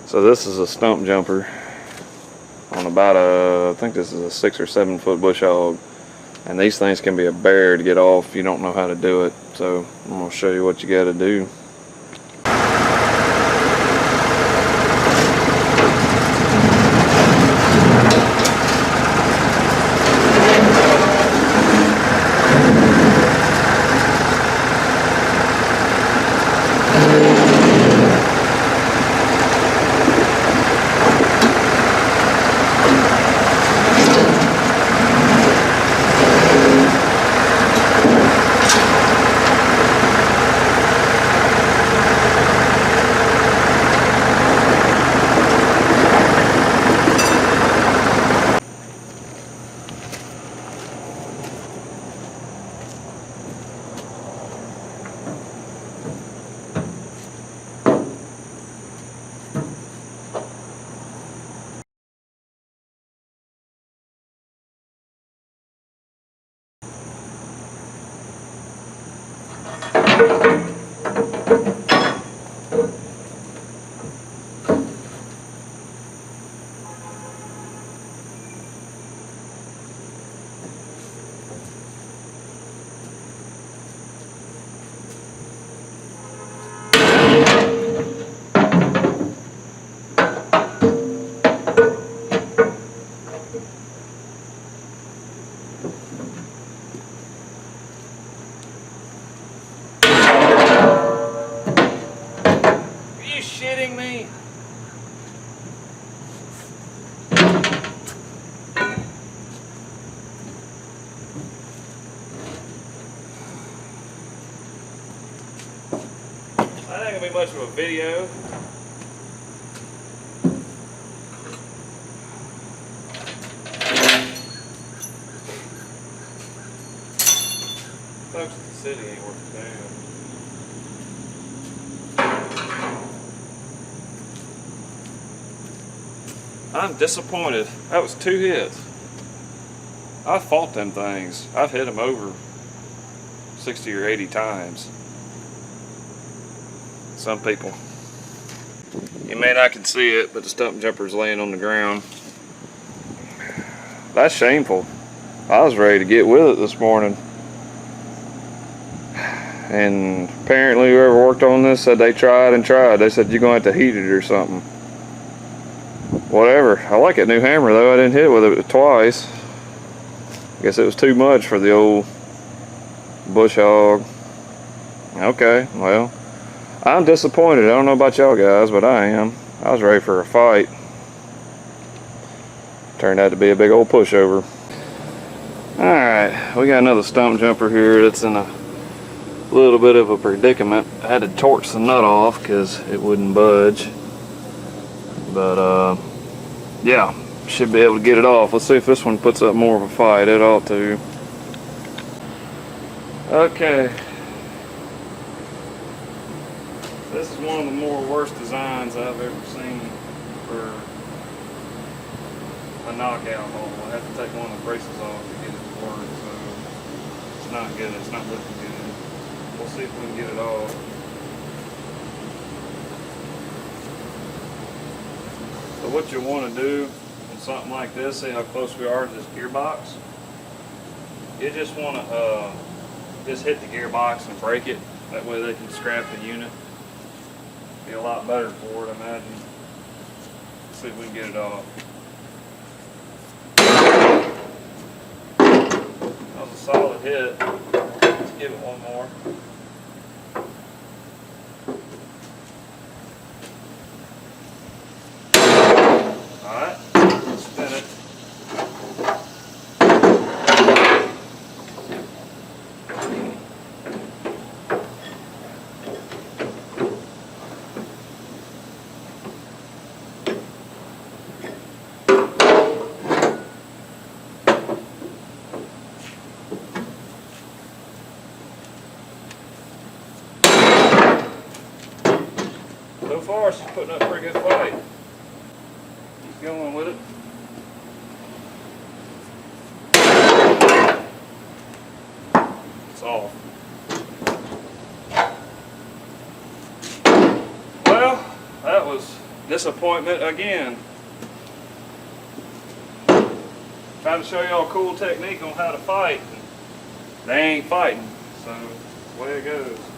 So this is a stump jumper on about I think this is a 6 or 7 foot bush hog. And these things can be a bear to get off if you don't know how to do it. So I'm going to show you what you got to do. Shitting me? That ain't gonna be much of a video. Folks in the city ain't worth a damn. I'm disappointed. That was 2 hits. I fought them things. I've hit them over 60 or 80 times. Some people. You may not can see it, but the stump jumper's laying on the ground. That's shameful. I was ready to get with it this morning. And apparently whoever worked on this said they tried and tried. They said you're going to have to heat it or something. Whatever. I like that new hammer though. I didn't hit with it twice. I guess it was too much for the old bush hog. Okay, well, I'm disappointed. I don't know about y'all guys, but I am. I was ready for a fight. Turned out to be a big old pushover. Alright, we got another stump jumper here that's in a little bit of a predicament. I had to torch the nut off because it wouldn't budge. But yeah, should be able to get it off. Let's see if this one puts up more of a fight. It ought to. Okay. This is one of the more worst designs I've ever seen for a knockout hole. I have to take one of the braces off to get it to work, so it's not good. It's not looking good. We'll see if we can get it off. So what you want to do in something like this, see how close we are to this gearbox? You just want to just hit the gearbox and break it. That way they can scrap the unit. Be a lot better for it, I imagine. Let's see if we can get it off. That was a solid hit. Let's give it one more. Alright, spin it. So far, she's putting up a pretty good fight. Keep going with it. It's off. Well, that was disappointment again. Trying to show y'all a cool technique on how to fight. They ain't fighting, so the way it goes.